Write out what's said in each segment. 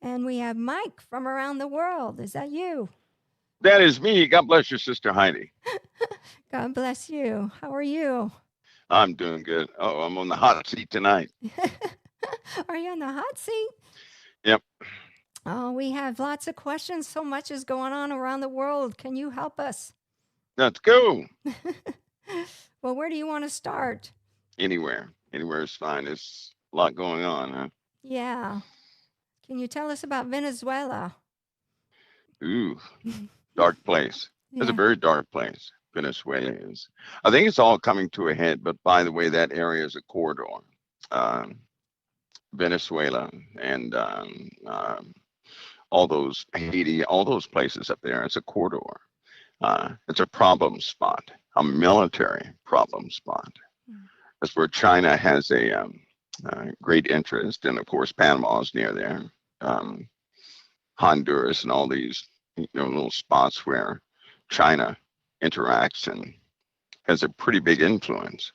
And we have Mike from around the world. Is that you? That is me. God bless you, Sister Heidi. God bless you. How are you? I'm doing good. Oh, I'm on the hot seat tonight. Are you on the hot seat? Yep. Oh, we have lots of questions. So much is going on around the world. Can you help us? Let's go. Well, where do you want to start? Anywhere. Anywhere is fine. There's a lot going on, huh? Yeah. Can you tell us about Venezuela? Ooh, dark place. It's a Yeah. very dark place. Venezuela is. I think it's all coming to a head, but by the way, that area is a corridor. Um, Venezuela and all those Haiti, all those places up there. It's a corridor. It's a problem spot, a military problem spot. Mm. That's where China has a great interest, and of course Panama is near there, um, Honduras, and all these little spots where China interacts and has a pretty big influence.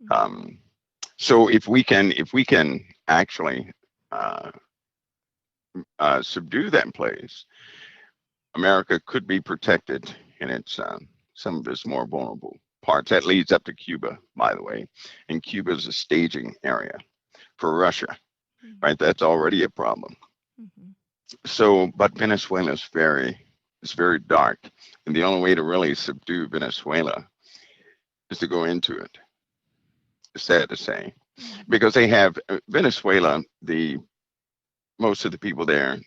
Mm. Um, so if we can actually uh, subdue that place, America could be protected in its some of its more vulnerable parts. That leads up to Cuba, by the way, and Cuba is a staging area for Russia, Mm. right? That's already a problem. Mhm. So, but Venezuela is it's very dark, and the only way to really subdue Venezuela is to go into it. It's sad to say, Mhm. because they have Venezuela. The most of the people there,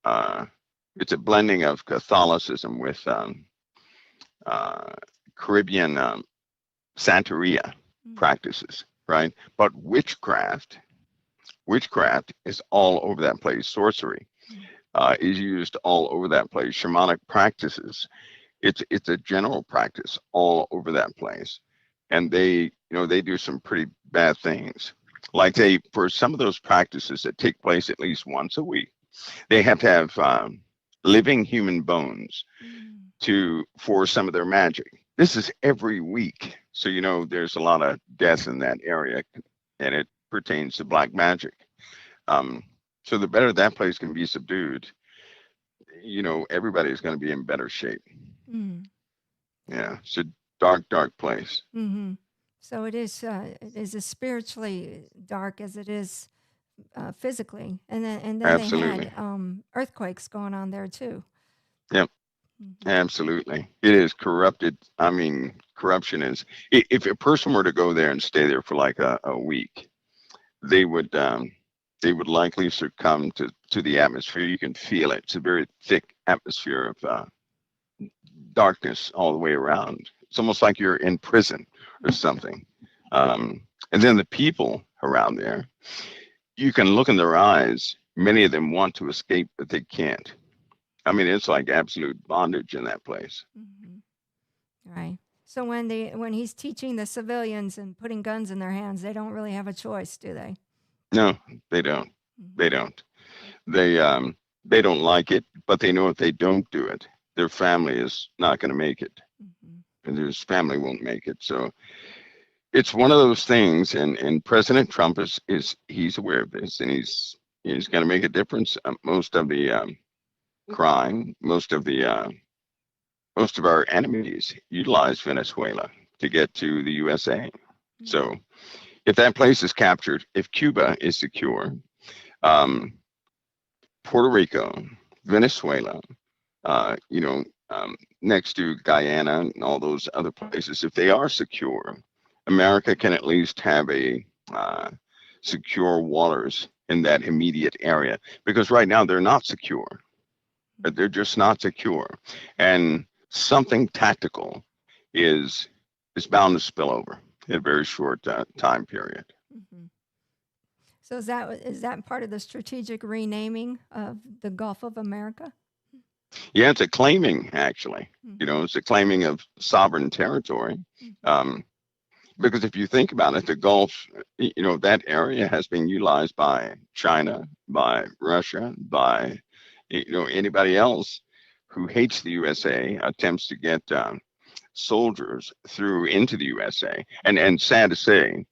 uh, it's a blending of Catholicism with uh, Caribbean Santeria Mm. practices, right? But witchcraft is all over that place. Sorcery Mm. is used all over that place. Shamanic practices, it's a general practice all over that place, and they do some pretty bad things. Like they for some of those practices that take place at least once a week, they have to have living human bones Mm. to for some of their magic. This is every week. So there's a lot of death in that area and it pertains to black magic. Um, so the better that place can be subdued, everybody's going to be in better shape. Mm. Yeah, it's a dark, dark place. Mm-hmm. So it is as spiritually dark as it is physically, and then they Absolutely. had earthquakes going on there too. Yep, Mm-hmm. absolutely. It is corrupted. I mean, corruption is. If a person were to go there and stay there for like a week, they would um, they would likely succumb to the atmosphere. You can feel it. It's a very thick atmosphere of darkness all the way around. It's almost like you're in prison or something. And then the people around there, you can look in their eyes. Many of them want to escape, but they can't. I mean, it's like absolute bondage in that place. Mm-hmm. Right. So when he's teaching the civilians and putting guns in their hands, they don't really have a choice, do they? No, they don't. They Mm-hmm. don't. They don't like it, but they know if they don't do it, their family is not going to make it, Mm-hmm. and their family won't make it. So it's one of those things, and President Trump is he's aware of this, and he's going to make a difference. Most of the crime, most of our enemies utilize Venezuela to get to the USA. Mm-hmm. So if that place is captured, if Cuba is secure, um, Puerto Rico, Venezuela, next to Guyana and all those other places, if they are secure, America can at least have a uh, secure waters in that immediate area because right now they're not secure. They're just not secure, and something tactical is is bound to spill over in a very short time period. Mm-hmm. So is that part of the strategic renaming of the Gulf of America? Yeah, it's a claiming actually. Mm-hmm. It's a claiming of sovereign territory. Mm-hmm. Um, because if you think about it, the Gulf, that area has been utilized by China, by Russia, by anybody else who hates the USA, attempts to get soldiers through into the USA. And sad to say,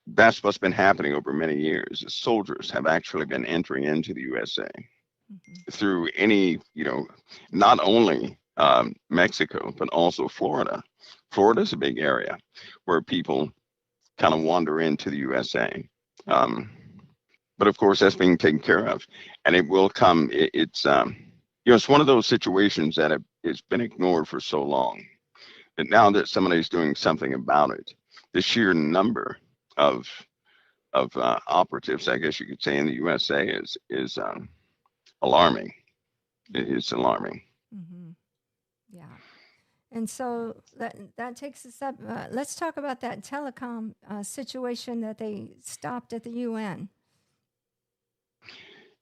that's what's been happening over many years. Soldiers have actually been entering into the USA. Mm-hmm. through any, not only Mexico, but also Florida. Florida's a big area where people kind of wander into the USA. Um, but of course, that's being taken care of, and it will come. It's one of those situations that it's been ignored for so long. And now that somebody's doing something about it, the sheer number of operatives, I guess you could say, in the USA is alarming. It's alarming. Mm-hmm. Yeah. And so that takes us up. Let's talk about that telecom situation that they stopped at the UN.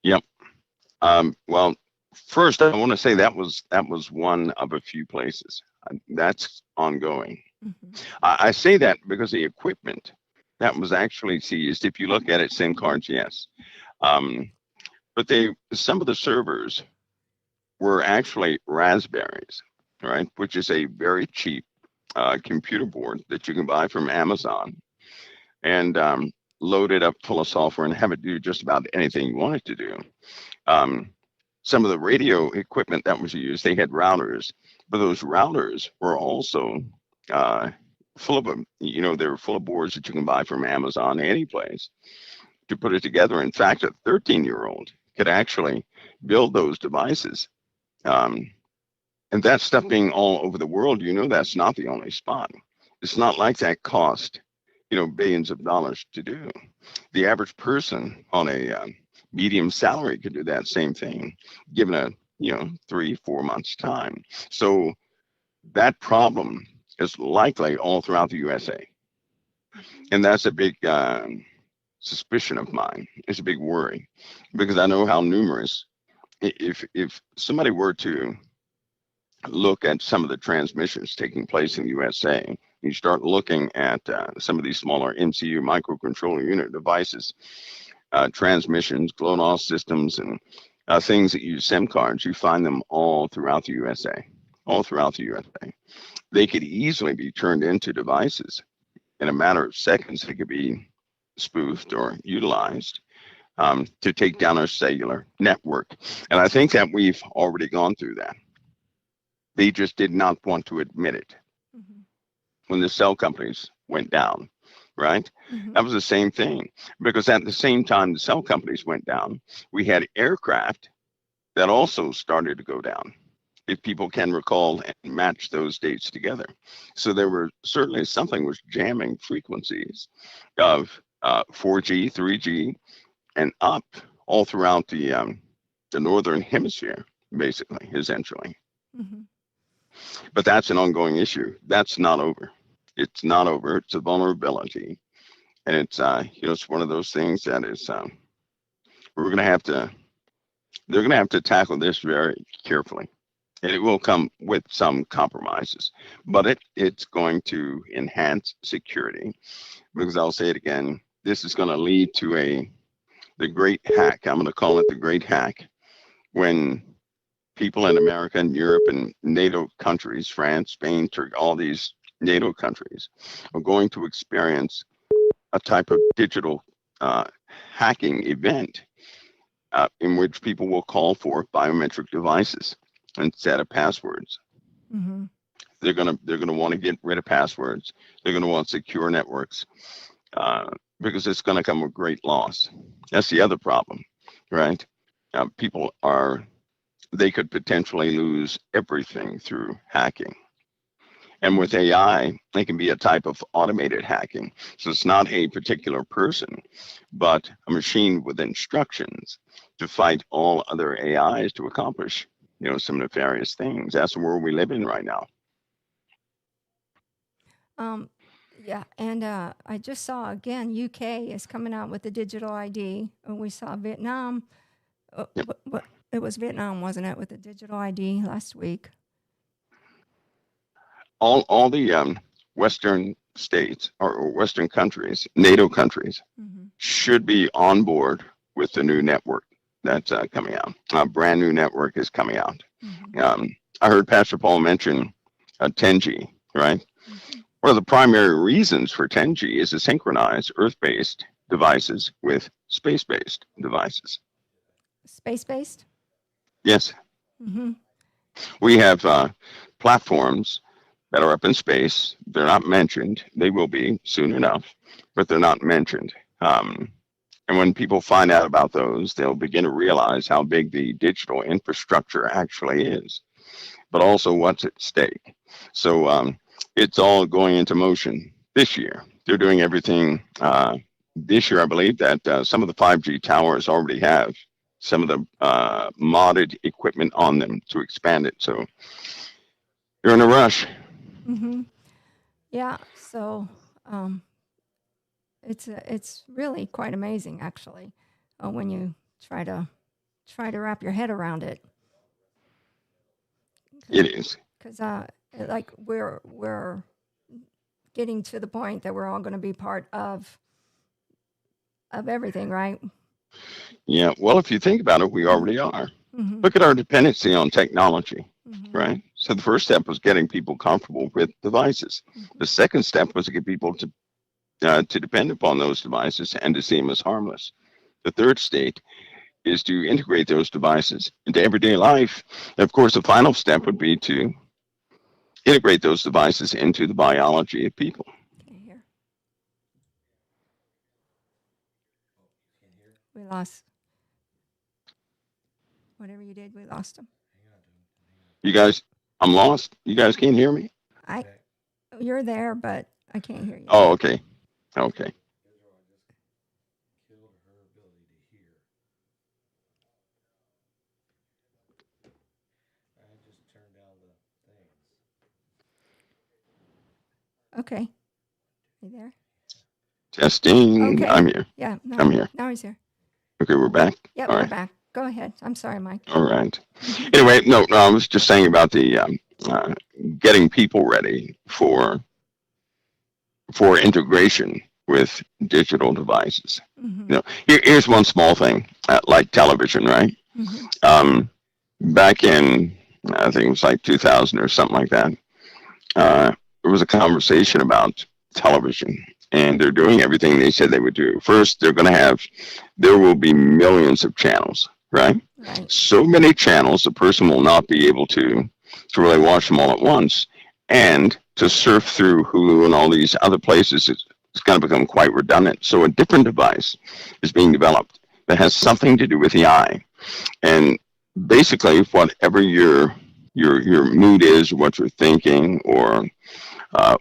Yep. Well, first I want to say that was one of a few places. That's ongoing. Mm-hmm. I say that because the equipment that was actually seized, if you look at it, SIM cards, yes. Um, but some of the servers were actually Raspberries, right? Which is a very cheap computer board that you can buy from Amazon and load it up full of software and have it do just about anything you want it to do. Um, some of the radio equipment that was used, they had routers, but those routers were also uh, full of them. They were full of boards that you can buy from Amazon, any place, to put it together. In fact, a 13-year-old could actually build those devices. Um, and that stuff being all over the world, that's not the only spot. It's not like that cost, billions of dollars to do. The average person on a medium salary could do that same thing, given a 3-4 months time. So that problem is likely all throughout the USA, and that's a big suspicion of mine. It's a big worry because I know how numerous. If somebody were to look at some of the transmissions taking place in the USA, you start looking at some of these smaller MCU microcontroller unit devices, transmissions, GLONASS systems, and things that use SIM cards, you find them all throughout the USA. All throughout the USA. They could easily be turned into devices. In a matter of seconds, they could be spoofed or utilized to take down our cellular network. And I think that we've already gone through that. They just did not want to admit it Mm-hmm. when the cell companies went down, right? Mm-hmm. That was the same thing because at the same time the cell companies went down, we had aircraft that also started to go down, if people can recall and match those dates together. So there were certainly something was jamming frequencies of 4G, 3G, and up all throughout the northern hemisphere, basically, essentially. Mm-hmm. But that's an ongoing issue. That's not over. It's not over. It's a vulnerability, and it's one of those things that is we're gonna have to they're gonna have to tackle this very carefully, and it will come with some compromises, but it's going to enhance security because I'll say it again. This is going to lead to the great hack. I'm going to call it the great hack when people in America and Europe and NATO countries, France, Spain, Turkey, all these NATO countries are going to experience a type of digital uh, hacking event in which people will call for biometric devices instead of passwords. Mm-hmm. They're gonna want to get rid of passwords. They're gonna want secure networks because it's going to come with great loss. That's the other problem, right? People are they could potentially lose everything through hacking. And with AI, it can be a type of automated hacking. So it's not a particular person, but a machine with instructions to fight all other AIs to accomplish, some nefarious things. That's the world we live in right now. Um, yeah, and I just saw again UK is coming out with the digital ID. We saw Vietnam. Yep. It was Vietnam, wasn't it, with the digital ID last week? All the Western states or Western countries, NATO countries, Mm-hmm. should be on board with the new network that's coming out. A brand new network is coming out. Mm-hmm. I heard Pastor Paul mention 10G, right? Mm-hmm. One of the primary reasons for 10G is to synchronize Earth-based devices with space-based devices. Space based. Yes, Mm-hmm. we have platforms that are up in space. They're not mentioned. They will be soon enough, but they're not mentioned. Um, and when people find out about those, they'll begin to realize how big the digital infrastructure actually is, but also what's at stake. So it's all going into motion this year. They're doing everything this year. I believe that some of the 5G towers already have some of the modded equipment on them to expand it. So you're in a rush. Mm-hmm. Yeah. So um, it's really quite amazing, actually, when you try to wrap your head around it, It is. because like we're getting to the point that we're all going to be part of everything, right? Yeah. Well, if you think about it, we Mm-hmm. already are. Mm-hmm. Look at our dependency on technology, Mm-hmm. right? So the first step was getting people comfortable with devices. Mm-hmm. The second step was to get people to depend upon those devices and to see them as harmless. The third state is to integrate those devices into everyday life. And of course, the final step would be to integrate those devices into the biology of people. Can't hear. We lost whatever you did. We lost him. You guys, I'm lost. You guys can't hear me? I You're there, but I can't hear you. Oh, okay. Okay. Okay, you there? Testing. Okay. I'm here. Yeah. I'm No. here. Now he's here. Okay, we're back. Yep. All We're right. back. Go ahead. I'm sorry, Mike. All right. Mm-hmm. Anyway, no, I was just saying about the uh, getting people ready for integration with digital devices. Mm-hmm. Here's one small thing, like television, right? Mm-hmm. Um, Back in, I think it was like 2000 or something like that, there was a conversation about television, and they're doing everything they said they would do. First, there will be millions of channels, right? Right. So many channels, the person will not be able to really watch them all at once, and to surf through Hulu and all these other places, it's going to become quite redundant. So a different device is being developed that has something to do with the eye, and basically whatever your mood is, what you're thinking, or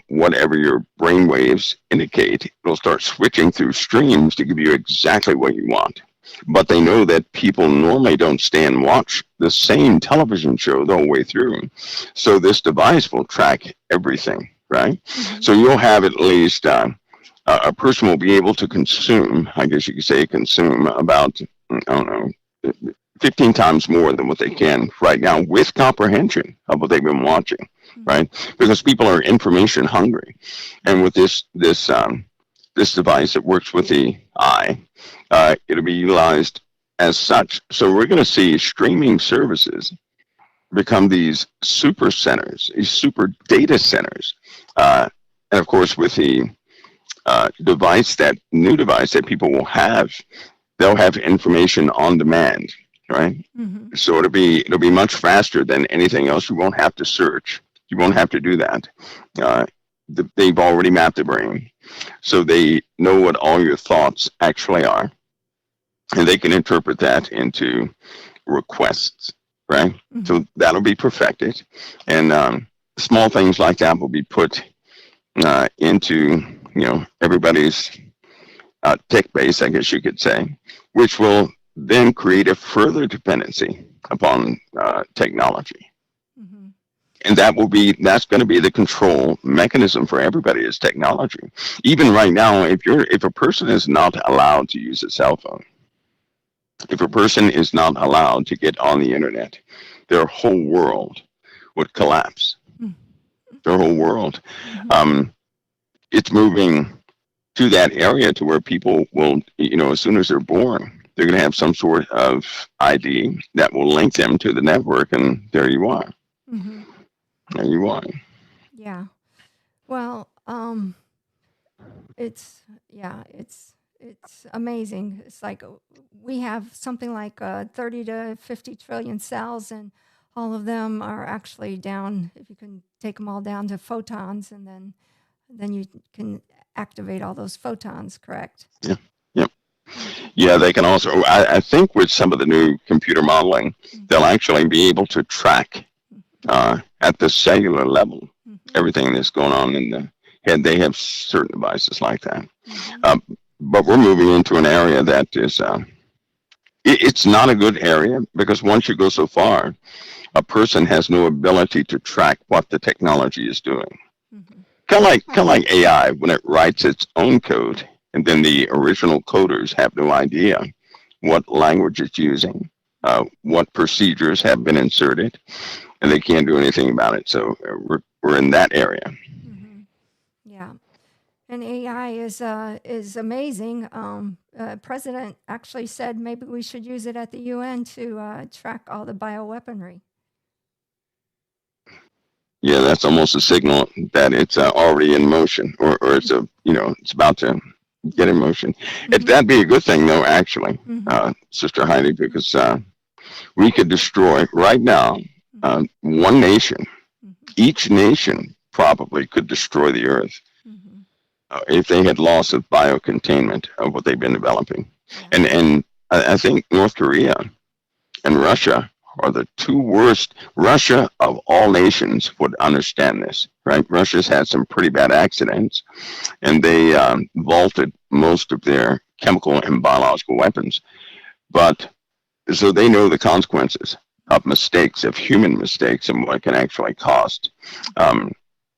whatever your brain waves indicate, it'll start switching through streams to give you exactly what you want. But they know that people normally don't stay and watch the same television show the whole way through. So this device will track everything, right? Mm-hmm. So you'll have at least a person will be able to consume, I guess you could say, consume about, I don't know, 15 times more than what they can right now with comprehension of what they've been watching, Mm-hmm. right? Because people are information hungry, and with this device, it works with the eye. It'll be utilized as such. So we're going to see streaming services become these super centers, these super data centers, and of course with the that new device that people will have, they'll have information on demand, right? Mm-hmm. So it'll be much faster than anything else. You won't have to search. You won't have to do that. Uh, they've already mapped the brain, so they know what all your thoughts actually are, and they can interpret that into requests, right? Mm-hmm. So that'll be perfected, and small things like that will be put into everybody's tech base, I guess you could say, which will then create a further dependency upon technology. Mm-hmm. And that's going to be the control mechanism for everybody is technology. Even right now, if a person is not allowed to use a cell phone, if a person is not allowed to get on the internet, their whole world would collapse. Their whole world. Mm-hmm. Um, it's moving to that area to where people will, as soon as they're born, they're going to have some sort of ID that will link them to the network, and there you are. Mm-hmm. There you are. Yeah. Well, it's yeah, it's amazing. It's like we have something like 30 to 50 trillion cells, and all of them are actually down. If you can take them all down to photons, and then you can activate all those photons. Correct? Yeah. Yep. Yeah, they can also. I think with some of the new computer modeling, Mm-hmm. they'll actually be able to track at the cellular level Mm-hmm. everything that's going on in the head. They have certain devices like that. Mm-hmm. Uh, but we're moving into an area that is. It's not a good area because once you go so far, a person has no ability to track what the technology is doing. Mm-hmm. Kind of like AI when it writes its own code, and then the original coders have no idea what language it's using, what procedures have been inserted, and they can't do anything about it. So we're in that area. Mm-hmm. Yeah. And AI is amazing. President actually said maybe we should use it at the UN to track all the bioweaponry. Yeah, that's almost a signal that it's already in motion, or it's it's about to get in motion. Mm-hmm. That'd be a good thing, though, actually, Mm-hmm. Sister Heidi, because we could destroy right now one nation. Mm-hmm. Each nation probably could destroy the earth Mm-hmm. if they had loss of biocontainment of what they've been developing. Yeah. And I think North Korea and Russia are the two worst. Russia, of all nations, would understand this, right? Russia's had some pretty bad accidents, and they vaulted most of their chemical and biological weapons. But so they know the consequences of mistakes, of human mistakes, and what it can actually cost. Um,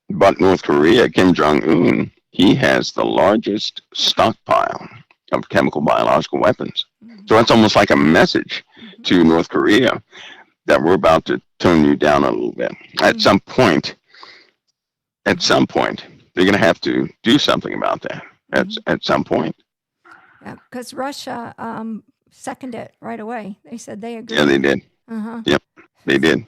but North Korea, Kim Jong Un, he has the largest stockpile of chemical biological weapons. Mm-hmm. So that's almost like a message Mm-hmm. to North Korea that we're about to tone you down a little bit. At some point, they're going to have to do something about that. At some point. Yeah, because Russia seconded it right away. They said they agreed. Yeah, they did. Uh-huh. Yep, they did.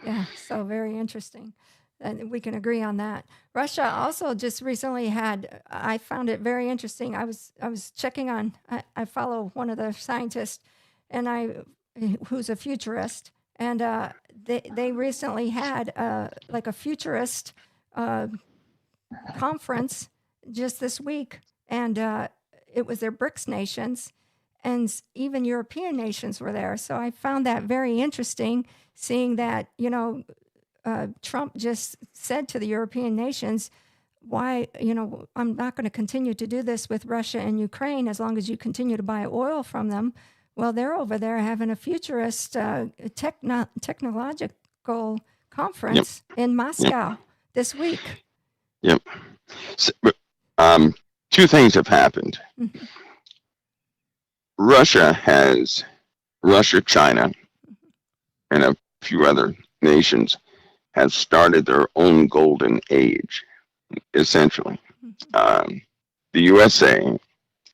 Yeah, so very interesting. And we can agree on that. Russia also just recently had. I found it very interesting. I was checking on. I follow one of the scientists, and who's a futurist, and they recently had like a futurist conference just this week, and it was their BRICS nations, and even European nations were there. So I found that very interesting, seeing that Trump just said to the European nations, why, I'm not going to continue to do this with Russia and Ukraine as long as you continue to buy oil from them. Well, they're over there having a futurist technological conference in Moscow this week. Yep. So, two things have happened. Mm-hmm. Russia, China, and a few other nations have started their own golden age, essentially. The USA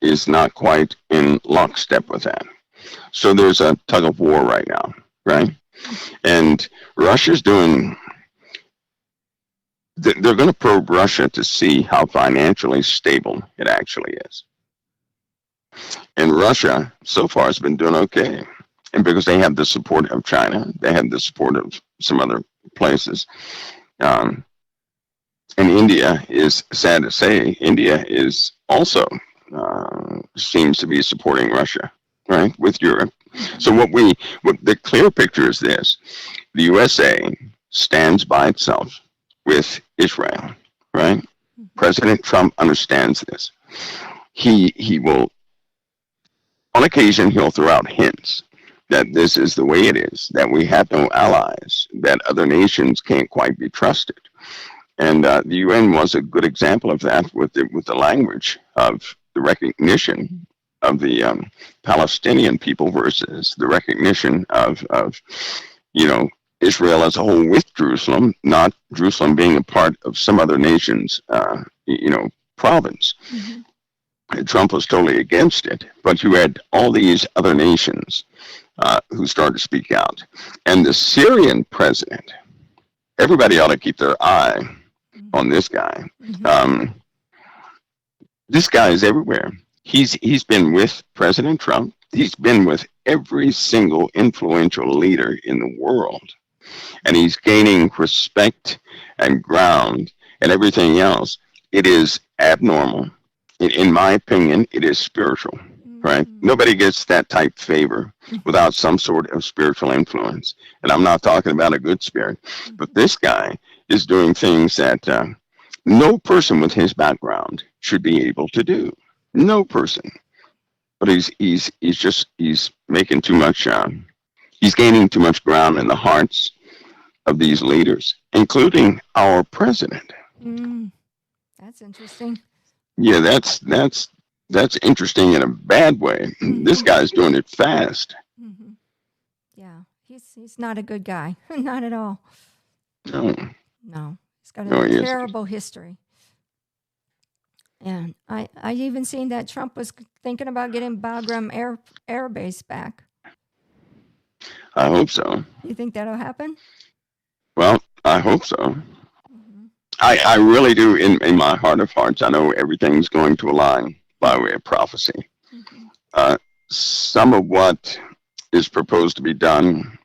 is not quite in lockstep with that. So there's a tug of war right now, right? And Russia's doing, they're going to probe Russia to see how financially stable it actually is. And Russia, so far, has been doing okay. And because they have the support of China, they have the support of some other places. And India is, sad to say, India is also seems to be supporting Russia, right, with Europe. So what the clear picture is this: the USA stands by itself with Israel, right? President Trump understands this. He will, on occasion, he'll throw out hints that this is the way it is, that we have no allies, that other nations can't quite be trusted. And the UN was a good example of that with the language of the recognition of the Palestinian people versus the recognition of Israel as a whole with Jerusalem, not Jerusalem being a part of some other nation's province. Mm-hmm. And Trump was totally against it, but you had all these other nations who started to speak out, and the Syrian president. Everybody ought to keep their eye on this guy. This guy is everywhere. He's been with President Trump. He's been with every single influential leader in the world, and he's gaining respect and ground and everything else. It is abnormal. In my opinion, it is spiritual, right? Mm-hmm. Nobody gets that type favor Mm-hmm. without some sort of spiritual influence. And I'm not talking about a good spirit, but Mm-hmm. this guy is doing things that no person with his background should be able to do. No person. But he's making too much. He's gaining too much ground in the hearts of these leaders, including our president. Mm, that's interesting. Yeah, that's interesting in a bad way. This Mm-hmm. guy's doing it fast. Mm-hmm. Yeah, he's not a good guy. Not at all. No, No, he's got a no, he isn't. terrible history. And I even seen that Trump was thinking about getting Bagram Air Base back. I hope so. You think that'll happen? Well, I hope so. Mm-hmm. I really do. In my heart of hearts, I know everything's going to align by way of prophecy. Mm-hmm. Uh, some of what is proposed to be done,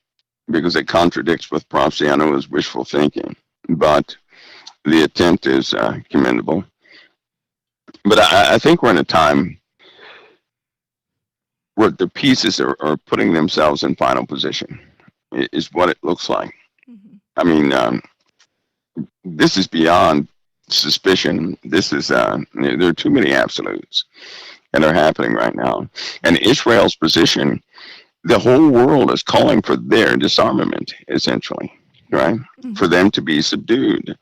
because it contradicts with prophecy, I know is wishful thinking, but the attempt is commendable. But I think we're in a time where the pieces are putting themselves in final position, is what it looks like. Mm-hmm. I mean, this is beyond suspicion. This is, there are too many absolutes that are happening right now. And Israel's position, the whole world is calling for their disarmament, essentially, right? For Mm-hmm. them to be subdued.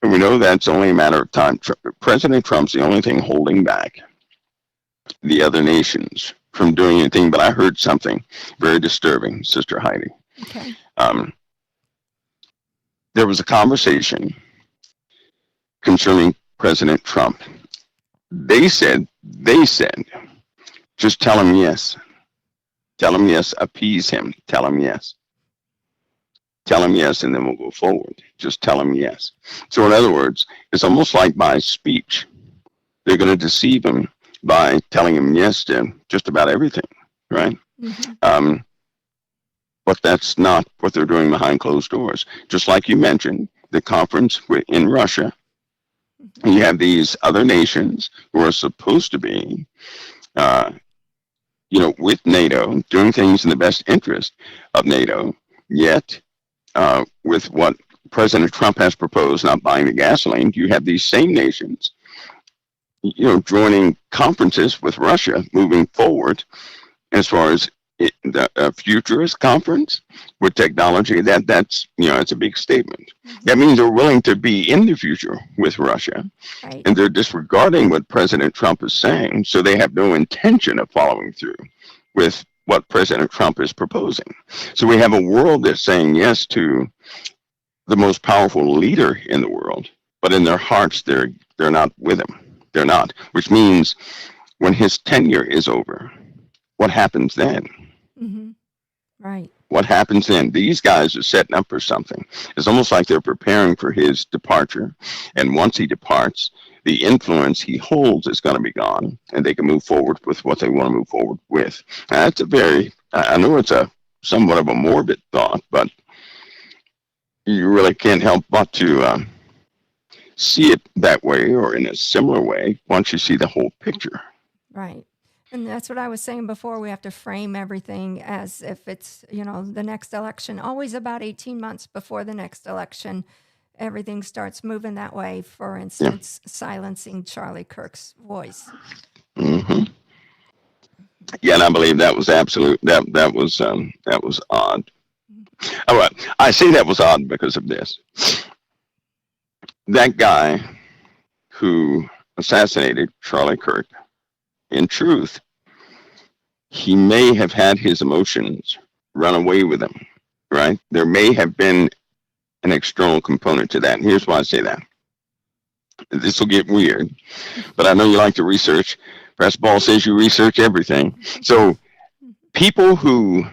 And we know that's only a matter of time. President Trump's the only thing holding back the other nations from doing anything. But I heard something very disturbing, Sister Heidi. Okay. Um, there was a conversation concerning President Trump. They said, just tell him yes. Tell him yes, appease him. Tell him yes. Tell him yes, and then we'll go forward. Just tell him yes. So, in other words, it's almost like by speech. They're going to deceive him by telling him yes to just about everything, right? Mm-hmm. Um, but that's not what they're doing behind closed doors. Just like you mentioned, the conference in Russia, Mm-hmm. you have these other nations who are supposed to be, uh, with NATO, doing things in the best interest of NATO, yet with what President Trump has proposed, not buying the gasoline, you have these same nations, joining conferences with Russia moving forward as far as the futurist conference with technology. It's a big statement. Mm-hmm. That means they're willing to be in the future with Russia, Right. and they're disregarding what President Trump is saying, so they have no intention of following through with what President Trump is proposing. So we have a world that's saying yes to the most powerful leader in the world, but in their hearts they're not with him. They're not, which means when his tenure is over, what happens then? Mm-hmm. Right. What happens then? These guys are setting up for something. It's almost like they're preparing for his departure. And once he departs, the influence he holds is going to be gone, and they can move forward with what they want to move forward with. Now, that's I know it's a somewhat of a morbid thought, but you really can't help but to see it that way or in a similar way once you see the whole picture. Right. And that's what I was saying before. We have to frame everything as if it's, the next election, always about 18 months before the next election. Everything starts moving that way. For Yeah. instance, silencing Charlie Kirk's voice. hmm Yeah, and I believe that was absolute. That was odd. All right, I say that was odd because of this. That guy who assassinated Charlie Kirk, in truth, he may have had his emotions run away with him, right? There may have been an external component to that. And here's why I say that. This will get weird, but I know you like to research. Press Ball says you research everything. So people who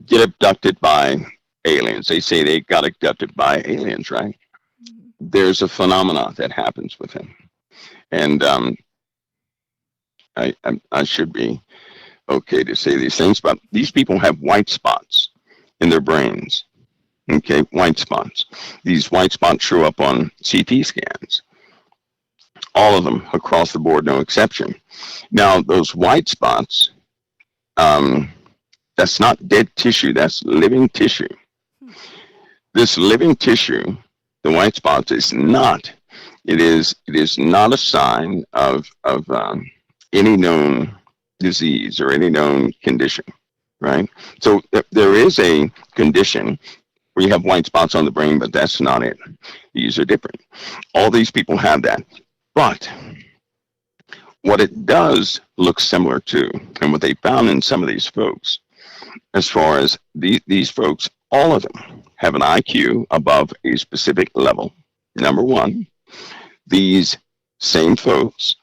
get abducted by aliens, they say they got abducted by aliens, right? There's a phenomenon that happens with him. And I should be okay, to say these things, but these people have white spots in their brains. Okay, white spots. These white spots show up on CT scans, all of them across the board, no exception. Now, those white spots, um, that's not dead tissue, that's living tissue. Hmm. This living tissue, the white spots, is not. It is not a sign of any known disease or any known condition, right? So there is a condition where you have white spots on the brain, but that's not it. These are different. All these people have that, but what it does look similar to, and what they found in some of these folks, as far as these folks, all of them have an IQ above a specific level. Number one, these same folks,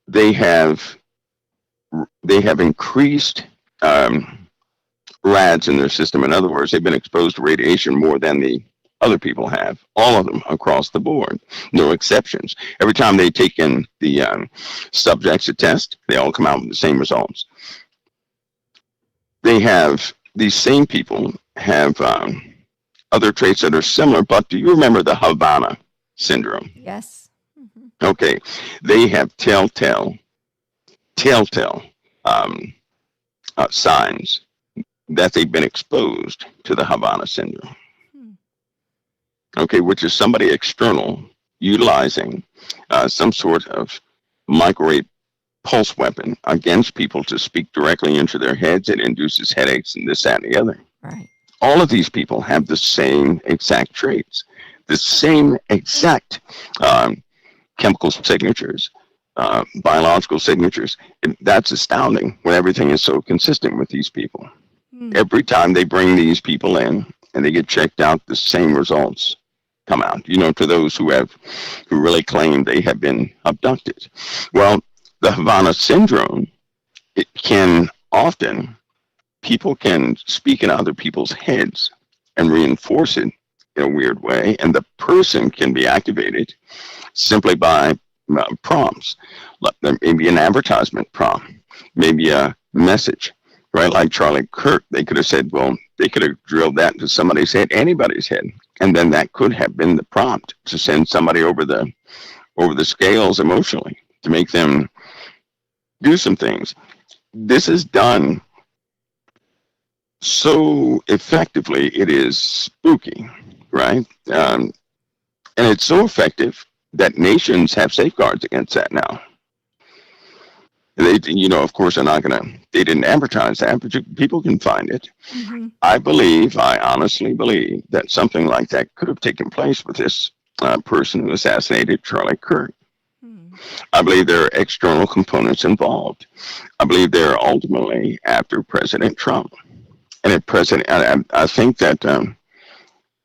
they have they have increased rads in their system. In other words, they've been exposed to radiation more than the other people have. All of them across the board, no exceptions. Every time they take in the subjects to test, they all come out with the same results. They have these same people have other traits that are similar. But do you remember the Havana syndrome? Yes. Hmm. Okay, they have telltale um, signs that they've been exposed to the Havana syndrome. Hmm. Okay, which is somebody external utilizing some sort of microwave pulse weapon against people to speak directly into their heads. It induces headaches and this, that, and the other. Right. All of these people have the same exact traits, the same exact chemical signatures, biological signatures. That's astounding when everything is so consistent with these people. Hmm. Every time they bring these people in and they get checked out, the same results come out. To those who really claim they have been abducted. Well, the Havana syndrome, it can often people can speak in other people's heads and reinforce it in a weird way, and the person can be activated simply by prompts. Maybe an advertisement prompt, maybe a message, right? Like Charlie Kirk, they could have said, well, they could have drilled that into somebody's head, anybody's head, and then that could have been the prompt to send somebody over the scales emotionally to make them do some things. This is done so effectively, it is spooky, right? And it's so effective that nations have safeguards against that now. Of course, they didn't advertise that, but people can find it. Hmm. I honestly believe that something like that could have taken place with this person who assassinated Charlie Kirk. Hmm. I believe there are external components involved. I believe they're ultimately after President Trump. And I think that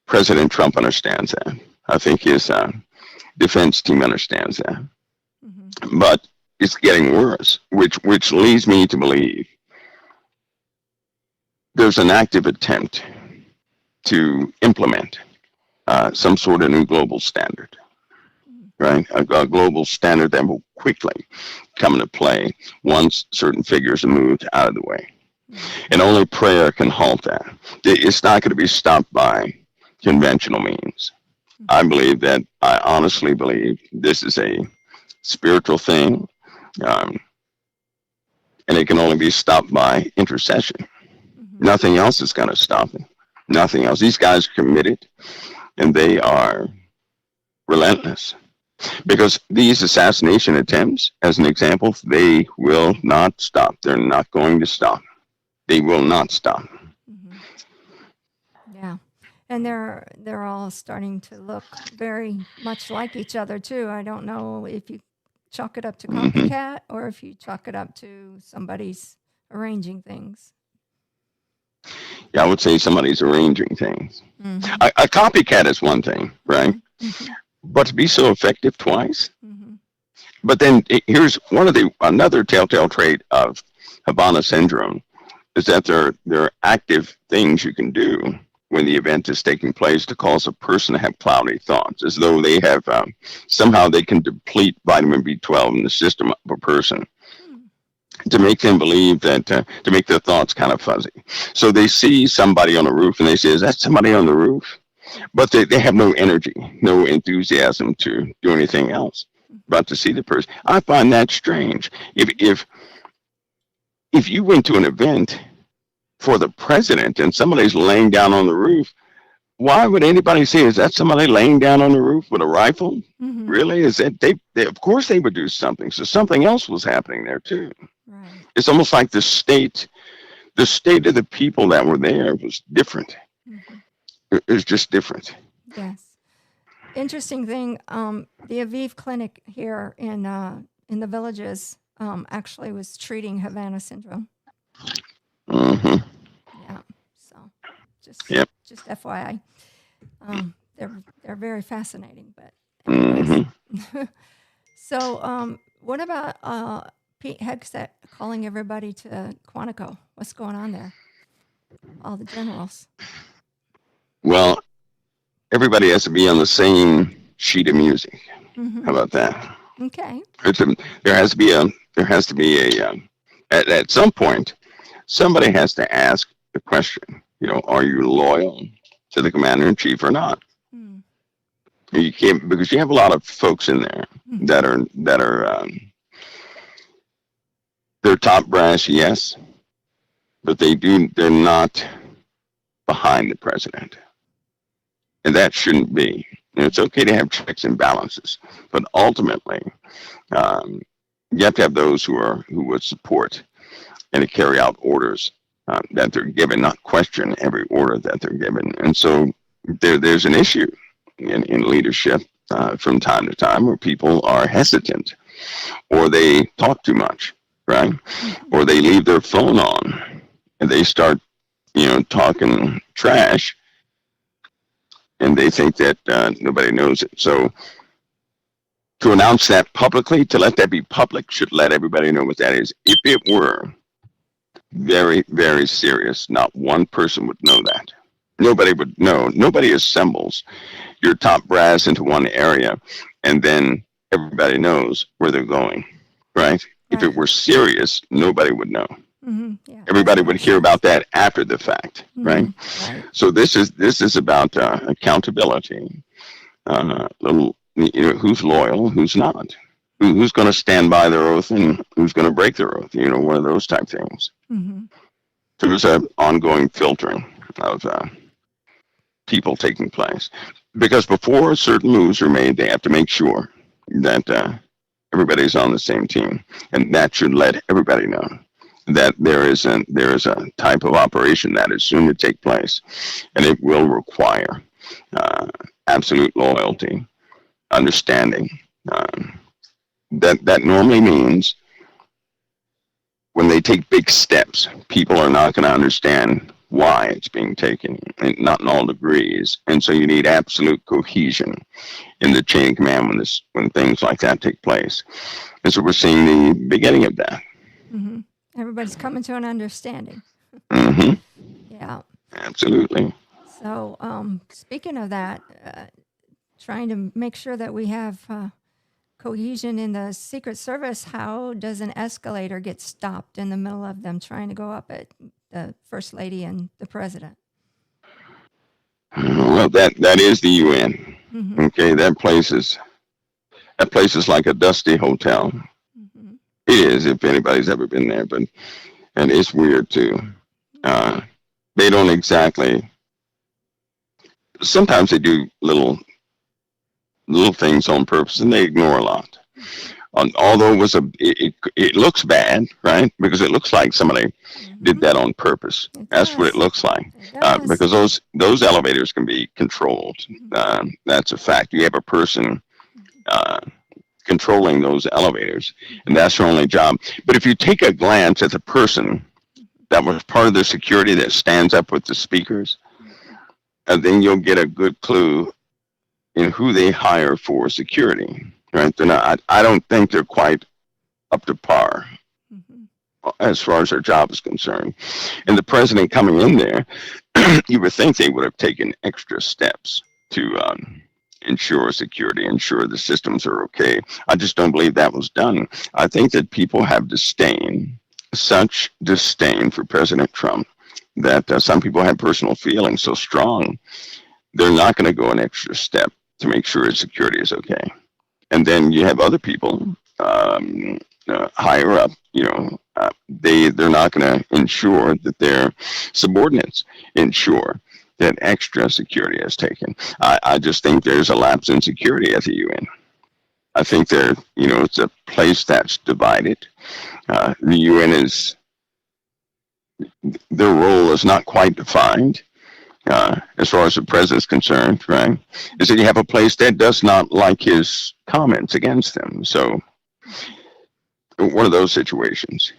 President Trump understands that. I think his defense team understands that. Hmm. But it's getting worse, which leads me to believe there's an active attempt to implement some sort of new global standard, right? A global standard that will quickly come into play once certain figures are moved out of the way. And only prayer can halt that. It's not going to be stopped by conventional means. I honestly believe this is a spiritual thing, um, and it can only be stopped by intercession. Hmm. Nothing else is going to stop it. Nothing else. These guys are committed, and they are relentless. Because these assassination attempts, as an example, they will not stop. They're not going to stop. They will not stop. Hmm. Yeah. And they're all starting to look very much like each other too. I don't know if you chalk it up to Hmm. copycat or if you chalk it up to somebody's arranging things. Yeah, I would say somebody's arranging things. Hmm. A copycat is one thing, right? Hmm. Hmm. But to be so effective twice. Hmm. But then here's another telltale trait of Havana syndrome is that there are active things you can do when the event is taking place to cause a person to have cloudy thoughts, as though they have somehow they can deplete vitamin B12 in the system of a person. to make them believe that, to make their thoughts kind of fuzzy. So they see somebody on the roof and they say, "Is that somebody on the roof?" But they have no energy, no enthusiasm to do anything else but to see the person. I find that strange. If you went to an event for the president and somebody's laying down on the roof, why would anybody say, "Is that somebody laying down on the roof with a rifle?" Mm-hmm. Really? Is that they of course they would do something. So something else was happening there too. Right. It's almost like the state of the people that were there was different. Mm-hmm. It was just different. Yes. Interesting thing. The Aviv Clinic here in the villages actually was treating Havana syndrome. Hmm. Yeah. So Yep. just FYI, they're very fascinating. But anyways, Hmm. so what about Pete Hegseth calling everybody to Quantico? What's going on there? All the generals. Well, everybody has to be on the same sheet of music. How Mm-hmm. about that? Okay. It's a, there has to be a there has to be a at some point somebody has to ask the question. Are you loyal to the commander in chief or not? Mm. You can't, because you have a lot of folks in there Mm-hmm. that are they're top brass, yes, but they're not behind the president, and that shouldn't be. It's okay to have checks and balances, but ultimately, um, you have to have those who would support and to carry out orders that they're given, not question every order that they're given. And so there's an issue in leadership from time to time where people are hesitant or they talk too much, right? Mm-hmm. Or they leave their phone on and they start, talking trash and they think that nobody knows it. So to announce that publicly, to let that be public, should let everybody know what that is. If it were very, very serious, not one person would know that. Nobody would know. Nobody assembles your top brass into one area and then everybody knows where they're going, right? If it Right. were serious, nobody would know. Mm-hmm. Yeah, that Everybody would makes hear sense. about that after the fact, right? Mm-hmm. Right. So this is about accountability. Who's loyal, who's not, who's going to stand by their oath, and who's going to break their oath. One of those type things. Mm-hmm. So there's an ongoing filtering of people taking place because before certain moves are made, they have to make sure that everybody's on the same team, and that should let everybody know that there is a type of operation that is soon to take place, and it will require uh, absolute loyalty, understanding. Um, that normally means when they take big steps, people are not going to understand why it's being taken, and not in all degrees. And so you need absolute cohesion in the chain of command when things like that take place. And so we're seeing the beginning of that. Mm-hmm. Everybody's coming to an understanding. Hmm. Yeah. Absolutely. So, speaking of that, trying to make sure that we have cohesion in the Secret Service, how does an escalator get stopped in the middle of them trying to go up at the First Lady and the President? Well, that is the UN. Mm-hmm. Okay, that place is like a dusty hotel. Mm-hmm. It is, if anybody's ever been there, but and it's weird too. Uh, they don't exactly. Sometimes they do little things on purpose, and they ignore a lot. Although it looks bad, right? Because it looks like somebody did Mm-hmm. that on purpose. It That's what it does. looks like. It does. Because those elevators can be controlled. Mm-hmm. That's a fact. You have a person Mm-hmm. uh, controlling those elevators, and that's their only job. But if you take a glance at the person that was part of the security that stands up with the speakers, Mm-hmm. then you'll get a good clue in who they hire for security. Right? They're not. I don't think they're quite up to par Mm-hmm. as far as their job is concerned. And the president coming in there, you would think they would have taken extra steps to ensure security, ensure the systems are okay. I just don't believe that was done. I think that people have disdain such disdain for President Trump that some people have personal feelings so strong, they're not going to go an extra step to make sure his security is okay. And then you have other people higher up, they're not going to ensure that their subordinates ensure that extra security is taken. I just think there's a lapse in security at the UN. I think it's a place that's divided. The UN their role is not quite defined as far as the president's concerned, right? Is that you have a place that does not like his comments against them. So one of those situations,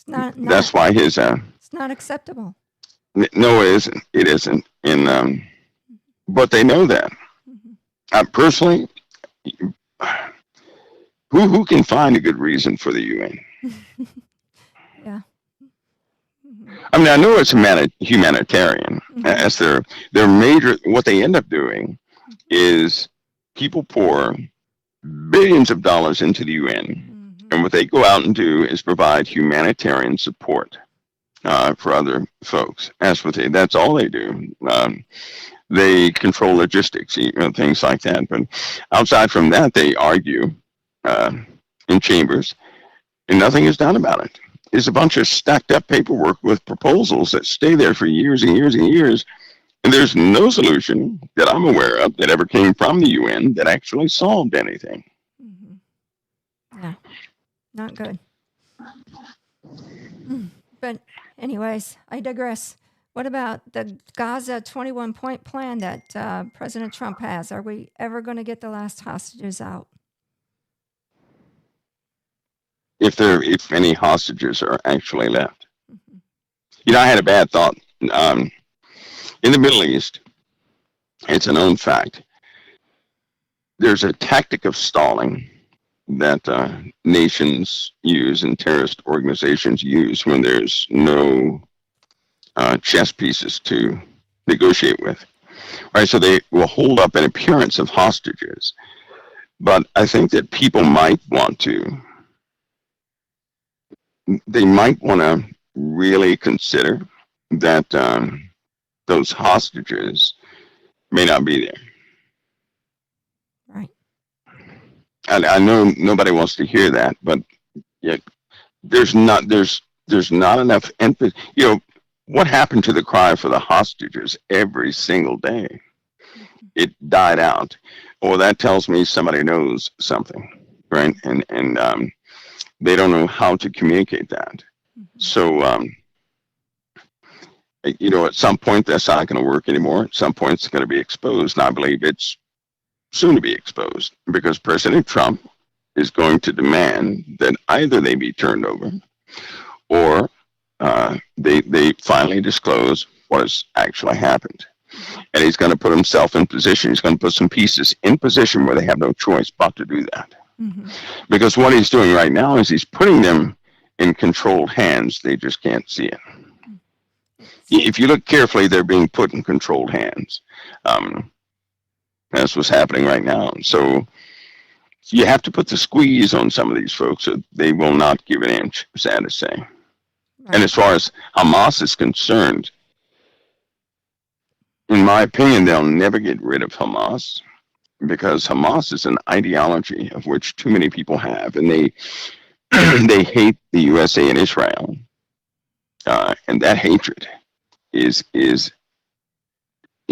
that's why his it's not acceptable. No, it isn't. It isn't. And but they know that. Personally, who can find a good reason for the UN? Yeah. I mean, I know it's humanitarian. As their major, what they end up doing is people pour billions of dollars into the UN, and what they go out and do is provide humanitarian support for other folks. That's all they do. They control logistics, things like that. But outside from that, they argue in chambers, and nothing is done about it. It's a bunch of stacked up paperwork with proposals that stay there for years and years and years. And there's no solution that I'm aware of that ever came from the UN that actually solved anything. Yeah, not good. But anyways, I digress. What about the Gaza 21-point plan that President Trump has? Are we ever going to get the last hostages out? If any hostages are actually left. I had a bad thought. In the Middle East, it's a known fact. There's a tactic of stalling that nations use and terrorist organizations use when there's no chess pieces to negotiate with. Right, so they will hold up an appearance of hostages. But I think that people might want to really consider that those hostages may not be there. Right. And I know nobody wants to hear that, but yet there's not enough empathy. What happened to the cry for the hostages every single day? It died out. Or that tells me somebody knows something, right? And they don't know how to communicate that. So, at some point that's not going to work anymore. At some point it's going to be exposed. And I believe it's soon to be exposed because President Trump is going to demand that either they be turned over or they finally disclose what has actually happened. And he's going to put himself in position. He's going to put some pieces in position where they have no choice but to do that. Because what he's doing right now is he's putting them in controlled hands. They just can't see it. If you look carefully, they're being put in controlled hands. That's what's happening right now. So you have to put the squeeze on some of these folks so they will not give an inch, sad to say. Right. And as far as Hamas is concerned, in my opinion, they'll never get rid of Hamas because Hamas is an ideology of which too many people have, and they they hate the USA and Israel, and that hatred is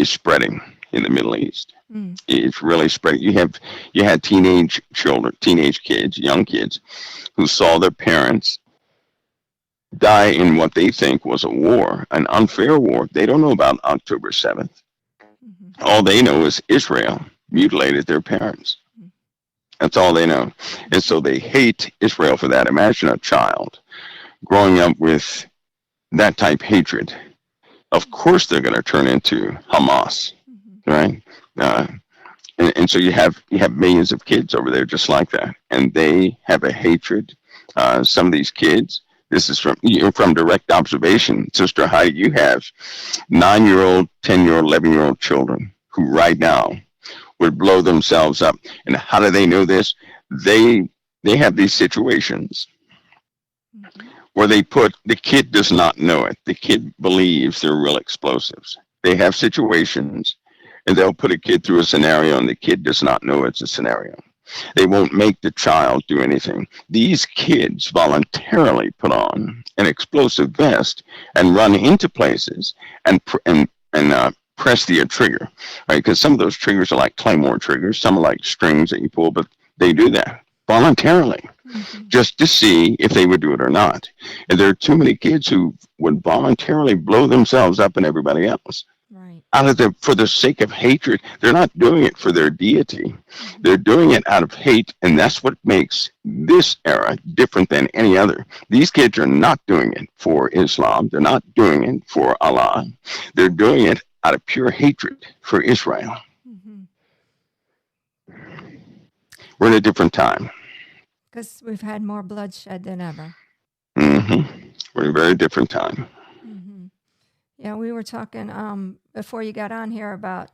spreading in the Middle East. It's really spreading. You had teenage kids, young kids, who saw their parents die in what they think was a war, an unfair war. They don't know about October 7th. All they know is Israel mutilated their parents. That's all they know. And so they hate Israel for that. Imagine a child growing up with that type of hatred. Of course they're going to turn into Hamas, right? And so you have millions of kids over there just like that. And they have a hatred. Some of these kids, this is from direct observation. Sister Heidi, you have 9-year-old, 10-year-old, 11-year-old children who right now would blow themselves up. And how do they know this? They have these situations Mm-hmm. where the kid does not know it. The kid believes they're real explosives. They have situations and they'll put a kid through a scenario and the kid does not know it's a scenario. They won't make the child do anything. These kids voluntarily put on an explosive vest and run into places and press the trigger, right? Because some of those triggers are like claymore triggers. Some are like strings that you pull, but they do that voluntarily Mm-hmm. just to see if they would do it or not. And there are too many kids who would voluntarily blow themselves up and everybody else Right. out of the for the sake of hatred. They're not doing it for their deity. Mm-hmm. They're doing it out of hate, and that's what makes this era different than any other. These kids are not doing it for Islam. They're not doing it for Allah. They're doing it out of pure hatred for Israel. Mm-hmm. We're in a different time. Because we've had more bloodshed than ever. hmm We're in a very different time. Mm-hmm. Yeah, we were talking before you got on here about,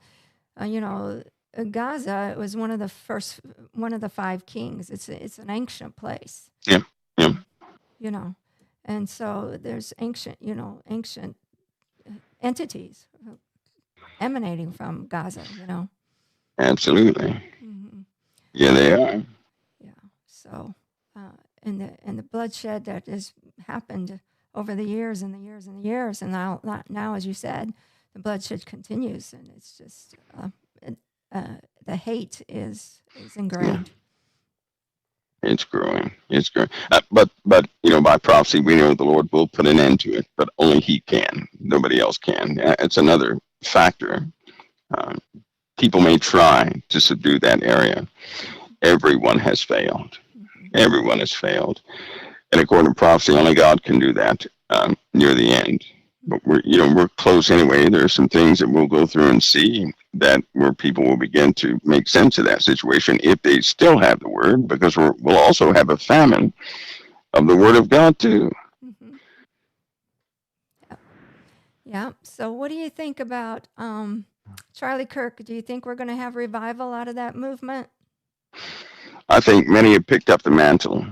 you know, Gaza. It was one of the five kings. It's an ancient place, Yeah, yeah, you know, and so there's ancient entities emanating from Gaza, you know. absolutely. Mm-hmm. Yeah, they are. Yeah. So, and the bloodshed that has happened over the years and the years and the years, and now, as you said, the bloodshed continues, and it's just the hate is Yeah, ingrained. it's growing. It's growing. But by prophecy, we know the Lord will put an end to it, but only He can. Nobody else can. It's another factor. Uh, People may try to subdue that area. Everyone has failed. Mm-hmm. Everyone has failed. And according to prophecy, only God can do that near the end. But we're close anyway. There are some things that we'll go through and see that where people will begin to make sense of that situation if they still have the word, because we'll also have a famine of the word of God too. Mm-hmm. Yeah. Yeah. So, what do you think about Charlie Kirk? Do you think we're going to have revival out of that movement? I think many have picked up the mantle.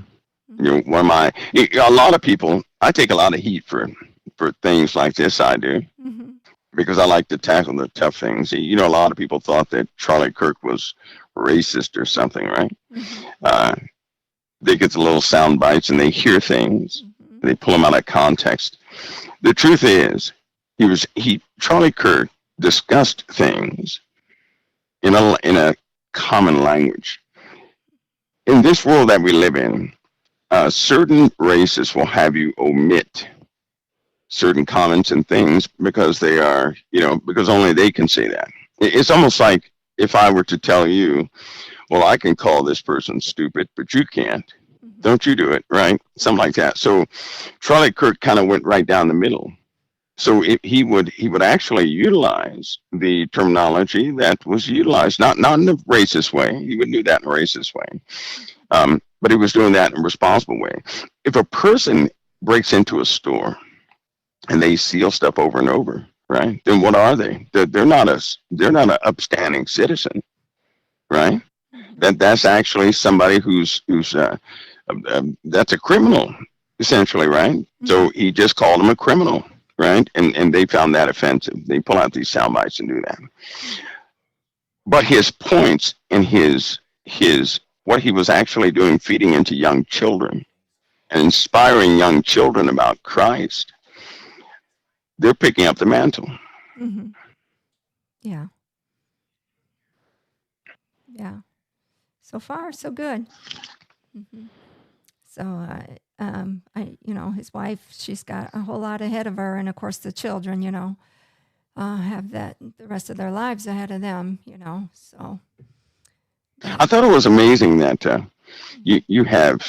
Mm-hmm. One of a lot of people. I take a lot of heat for things like this. I do Mm-hmm. because I like to tackle the tough things. A lot of people thought that Charlie Kirk was racist or something, right? Mm-hmm. Uh, they get the little sound bites and they hear things. Mm-hmm. They pull them out of context. The truth is, Charlie Kirk discussed things in a common language. In this world that we live in, certain races will have you omit certain comments and things because they are, because only they can say that. It's almost like if I were to tell you, well, I can call this person stupid, but you can't. Mm-hmm. Don't you do it, right? Something like that. So Charlie Kirk kind of went right down the middle. So he would actually utilize the terminology that was utilized, not in a racist way. He would do that in a racist way, but he was doing that in a responsible way. If a person breaks into a store and they steal stuff over and over, right? Then what are they? They're not an upstanding citizen, right? Mm-hmm. That's actually somebody who's that's a criminal essentially, right? Mm-hmm. So he just called him a criminal, right? And they found that offensive. They pull out these sound bites and do that. But his points and his what he was actually doing, feeding into young children and inspiring young children about Christ, they're picking up the mantle. Mm-hmm. Yeah. Yeah. So far, so good. Mm-hmm. So, his wife, she's got a whole lot ahead of her, and of course, the children, have the rest of their lives ahead of them, So, I thought it was amazing that you have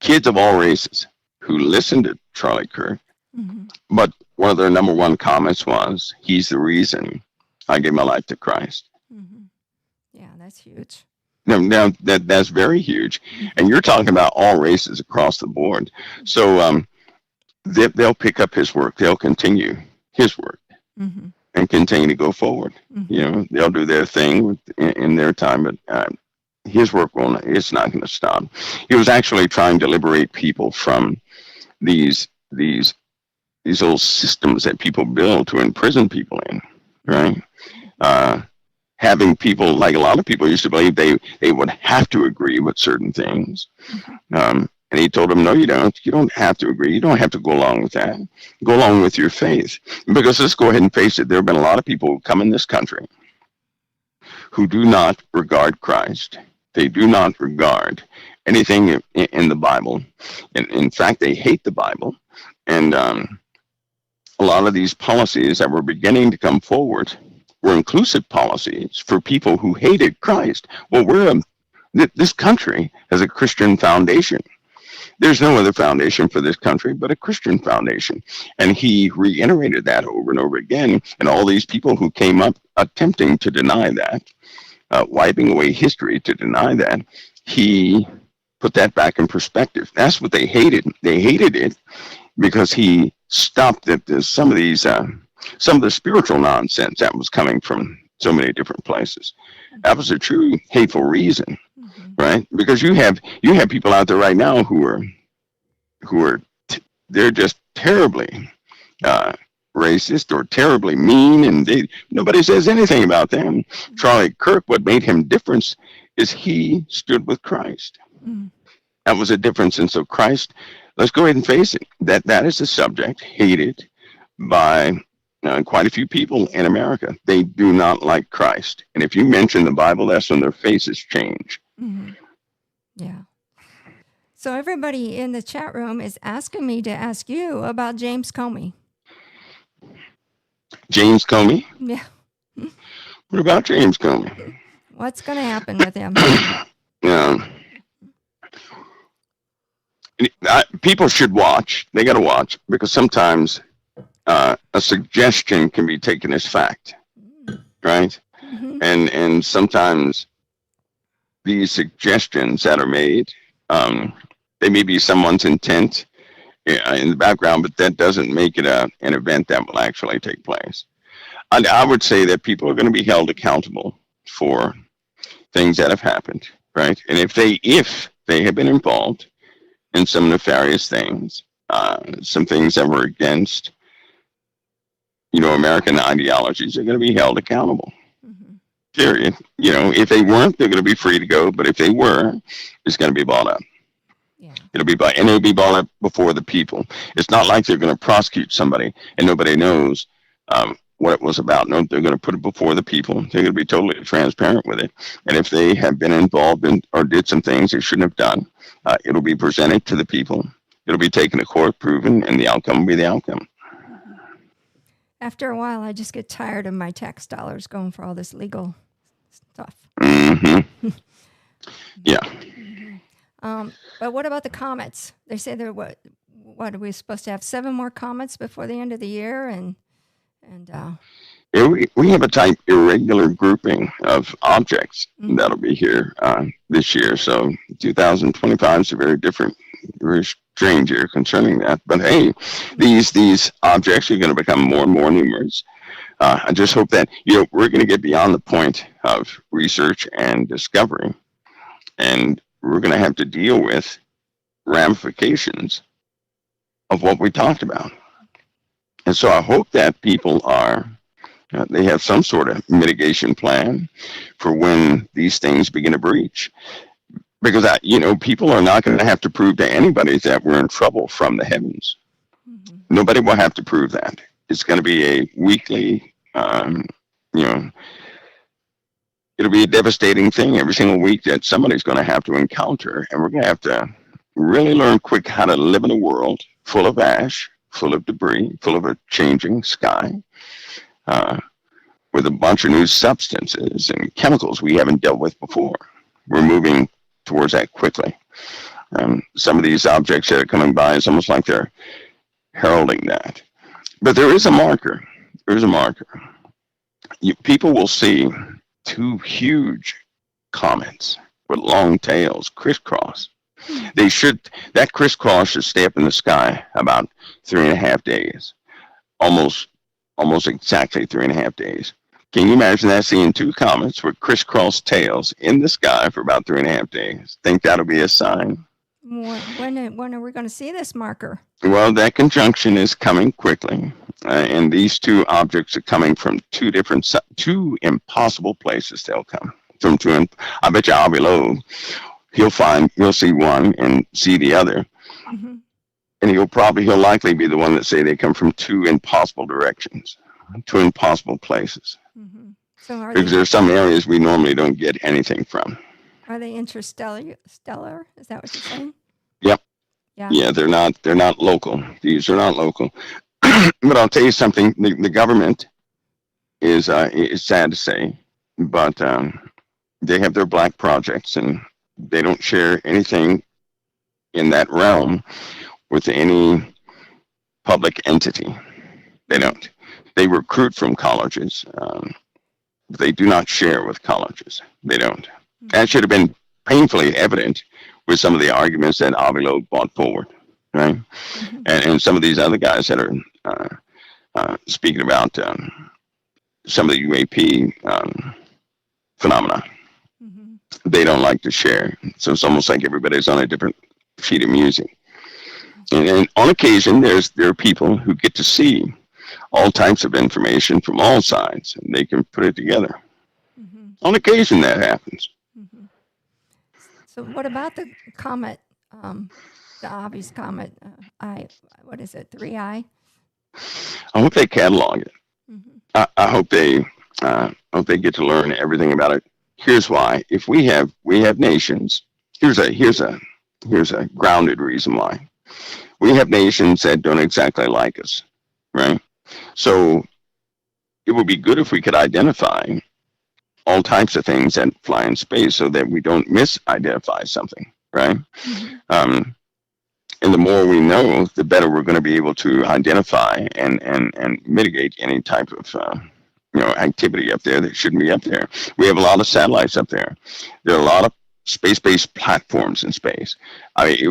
kids of all races who listen to Charlie Kirk, mm-hmm. but one of their number one comments was, "He's the reason I gave my life to Christ." Mm-hmm. Yeah, that's huge. Now that's very huge, Mm-hmm. and you're talking about all races across the board. So they'll pick up his work. They'll continue his work Mm-hmm. and continue to go forward. Mm-hmm. They'll do their thing in their time, but his work will it's not going to stop. He was actually trying to liberate people from these these these old systems that people build to imprison people in, right? Uh, Having people, like a lot of people used to believe they would have to agree with certain things. And he told them, no, you don't. You don't have to agree. You don't have to go along with that. Go along with your faith. Because let's go ahead and face it, there have been a lot of people who come in this country who do not regard Christ. They do not regard anything in the Bible. In fact, they hate the Bible. And a lot of these policies that were beginning to come forward were inclusive policies for people who hated Christ. Well, this country has a Christian foundation. There's no other foundation for this country but a Christian foundation. And he reiterated that over and over again. And all these people who came up attempting to deny that, wiping away history to deny that, he put that back in perspective. That's what they hated. They hated it because he stopped some of the spiritual nonsense that was coming from so many different places. That was a true hateful reason, right? Because you have people out there right now who are they're just terribly racist or terribly mean, and nobody says anything about them. Charlie Kirk, what made him different is he stood with Christ. That was a difference. And so Christ, let's go ahead and face it, that is a subject hated by quite a few people in America. They do not like Christ. And if you mention the Bible, that's when their faces change. Yeah. So everybody in the chat room is asking me to ask you about James Comey. James Comey? Yeah. What about James Comey? What's going to happen with him? People should watch. They got to watch, because sometimes a suggestion can be taken as fact, right? And sometimes these suggestions that are made, they may be someone's intent in the background, but that doesn't make it an event that will actually take place. And I would say that people are going to be held accountable for things that have happened, right? And if they have been involved in some nefarious things, some things that were against, American ideologies, they're going to be held accountable. Period. If they weren't, they're going to be free to go. But if they were, it's going to be brought up. Yeah. It'll be brought up before the people. It's not like they're going to prosecute somebody and nobody knows what it was about. No, they're going to put it before the people. They're going to be totally transparent with it. And if they have been involved in or did some things they shouldn't have done, it'll be presented to the people. It'll be taken to court, proven, and the outcome will be the outcome. After a while, I just get tired of my tax dollars going for all this legal stuff. Yeah. But what about the comets? They say there what are we supposed to have 7 more comets before the end of the year, and Yeah, we have a type irregular grouping of objects that'll be here this year. So 2025 is a very strange year concerning that. But hey, these objects are going to become more and more numerous. I just hope that we're going to get beyond the point of research and discovery, and we're going to have to deal with ramifications of what we talked about. And so I hope that people they have some sort of mitigation plan for when these things begin to breach. Because, people are not going to have to prove to anybody that we're in trouble from the heavens. Nobody will have to prove that. It's going to be a weekly, it'll be a devastating thing every single week that somebody's going to have to encounter. And we're going to have to really learn quick how to live in a world full of ash, full of debris, full of a changing sky, with a bunch of new substances and chemicals we haven't dealt with before. We're moving towards that quickly. Some of these objects that are coming by, it's almost like they're heralding that. But there is a marker. There is a marker. People will see 2 huge comets with long tails crisscross. That crisscross should stay up in the sky about 3.5 days. Almost exactly 3.5 days. Can you imagine that, seeing two comets with crisscross tails in the sky for about 3.5 days? Think that'll be a sign? When are we going to see this marker? Well, that conjunction is coming quickly, and these two objects are coming from two impossible places. They'll come from two. I bet you I'll below. He'll see one and see the other, Mm-hmm. and he'll likely be the one that say they come from two impossible directions, two impossible places. Mm-hmm. So Because there's some areas we normally don't get anything from. are they interstellar? Stellar? Is that what you're saying? Yep. Yeah. Yeah, they're not local. These are not local. But I'll tell you something. The government is sad to say, but they have their black projects, and they don't share anything in that realm with any public entity. They don't. They recruit from colleges. But they do not share with colleges. They don't. That should have been painfully evident with some of the arguments that Avilo brought forward, right? Mm-hmm. And some of these other guys that are speaking about some of the UAP phenomena. Mm-hmm. They don't like to share. So it's almost like everybody's on a different sheet of music. And on occasion, there are people who get to see all types of information from all sides, and they can put it together. Mm-hmm. On occasion, that happens. Mm-hmm. So what about the comet, the obvious comet, what is it, 3I? I hope they catalog it. Mm-hmm. I hope they get to learn everything about it. Here's why: if we have nations, here's a grounded reason why we have nations that don't exactly like us, right? So it would be good if we could identify all types of things that fly in space so that we don't misidentify something, right? Mm-hmm. And the more we know, the better we're going to be able to identify and mitigate any type of activity up there that shouldn't be up there. We have a lot of satellites up there. There are a lot of space-based platforms in space. I mean, it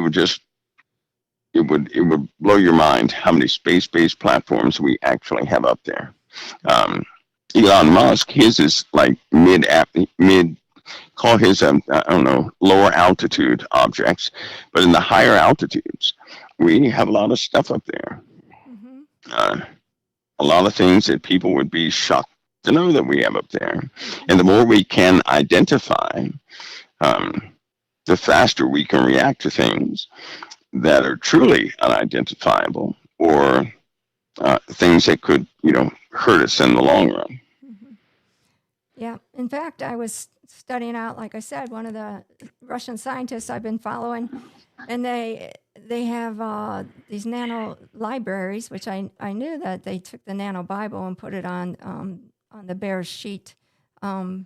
would blow your mind how many space-based platforms we actually have up there. Elon Musk, his is like mid, call his I don't know, lower altitude objects, but in the higher altitudes, we have a lot of stuff up there. Mm-hmm. A lot of things that people would be shocked to know that we have up there. And the more we can identify, the faster we can react to things that are truly unidentifiable, or things that could, hurt us in the long run. Mm-hmm. Yeah. In fact, I was studying out, like I said, one of the Russian scientists I've been following, and they have these nano libraries, which I knew that they took the nano Bible and put it on the Bear's sheet. The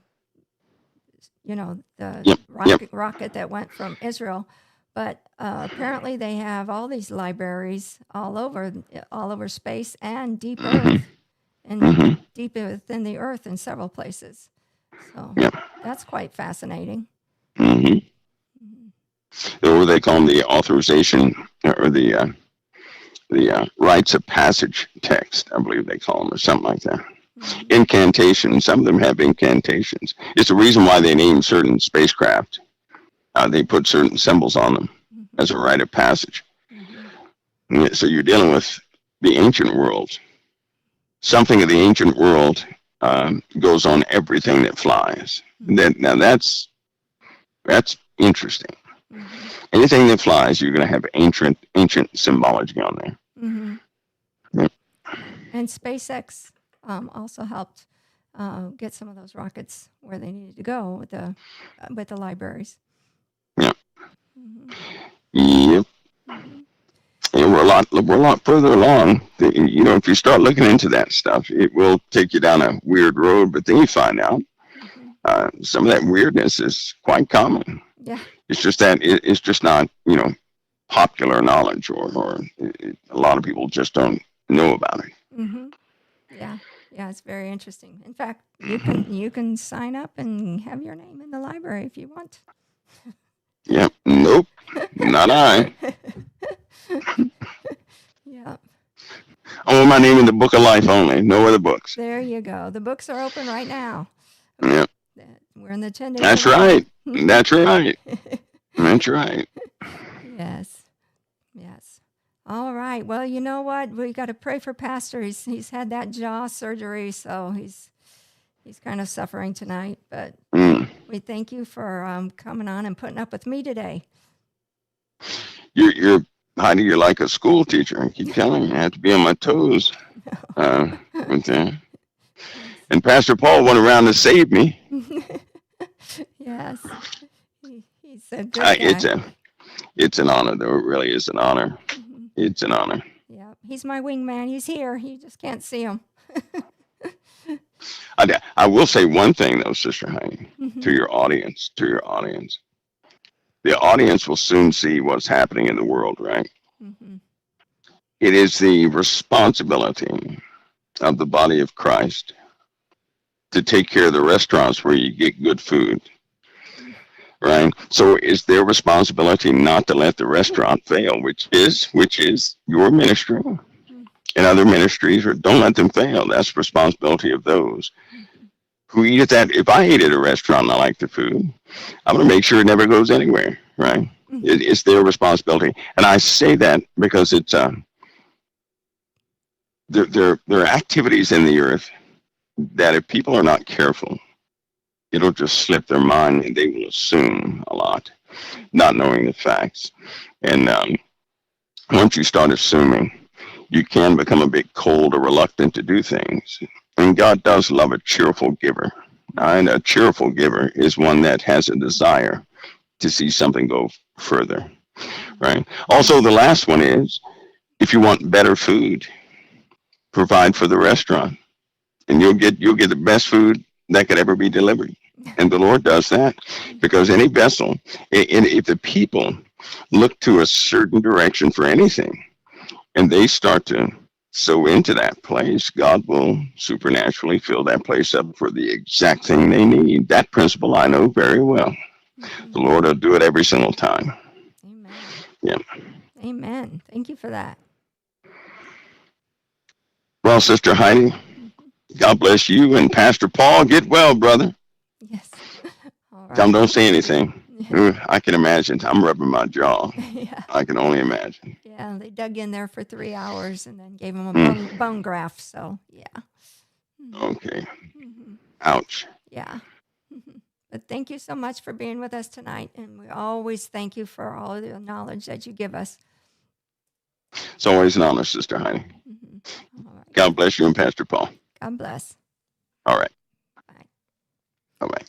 rocket that went from Israel. But apparently they have all these libraries all over space and deep Earth, and deep within the Earth in several places. So that's quite fascinating. Mm-hmm. Or they call them the authorization, or the rites of passage text, I believe they call them, or something like that. Mm-hmm. Incantations. Some of them have incantations. It's the reason why they name certain spacecraft. They put certain symbols on them as a rite of passage. Mm-hmm. So you're dealing with the ancient world. Something of the ancient world goes on everything that flies. Mm-hmm. Now that's interesting. Mm-hmm. Anything that flies, you're going to have ancient symbology on there. Mm-hmm. Yep. And SpaceX also helped get some of those rockets where they needed to go with the libraries. Yeah. Mm-hmm. Yep. Mm-hmm. And we're a lot further along. If you start looking into that stuff, it will take you down a weird road. But then you find out some of that weirdness is quite common. Yeah. It's just that it's just not popular knowledge, or a lot of people just don't know about it. Mm-hmm. Yeah, it's very interesting. In fact, you can sign up and have your name in the library if you want. Yeah, nope, not I. Yeah. Oh, my name in the book of life only. No other books. There you go. The books are open right now. Yeah. We're in the 10 days That's of right. Advent. That's right. That's right. Yes. Yes. All right. Well, you know what? We got to pray for Pastor. He's had that jaw surgery, so he's kind of suffering tonight. But Mm. we thank you for coming on and putting up with me today. You're Heidi. You're like a school teacher. I keep telling you, I have to be on my toes. Okay. And Pastor Paul went around to save me. Yes. He's a good guy. It's an honor, though. It really is an honor. Mm-hmm. It's an honor. Yeah, he's my wingman. He's here. You just can't see him. I will say one thing, though, Sister Heidi, Mm-hmm. to your audience. The audience will soon see what's happening in the world, right? Mm-hmm. It is the responsibility of the body of Christ to take care of the restaurants where you get good food, right? So it's their responsibility not to let the restaurant fail, which is your ministry and other ministries, or don't let them fail. That's the responsibility of those who eat at that. If I eat at a restaurant and I like the food, I'm going to make sure it never goes anywhere, right? Mm-hmm. It's their responsibility. And I say that because it's there are activities in the earth that if people are not careful, it'll just slip their mind and they will assume a lot, not knowing the facts. And once you start assuming, you can become a bit cold or reluctant to do things. And God does love a cheerful giver. And a cheerful giver is one that has a desire to see something go further, right? Also, the last one is, if you want better food, provide for the restaurant, and you'll get the best food that could ever be delivered. And the Lord does that, because any vessel, if the people look to a certain direction for anything, and they start to sow into that place, God will supernaturally fill that place up for the exact thing they need. That principle I know very well. Mm-hmm. The Lord will do it every single time. Amen. Yeah. Amen. Thank you for that. Well, Sister Heidi, God bless you, and Pastor Paul. Get well, brother. Yes. All right. Don't say anything. Yeah. I can imagine. I'm rubbing my jaw. Yeah. I can only imagine. Yeah, they dug in there for 3 hours and then gave him a bone graft. So, yeah. Okay. Mm-hmm. Ouch. Yeah. But thank you so much for being with us tonight. And we always thank you for all of the knowledge that you give us. It's always an honor, Sister Heidi. Mm-hmm. All right. God bless you and Pastor Paul. God bless. All right. Bye. Bye-bye.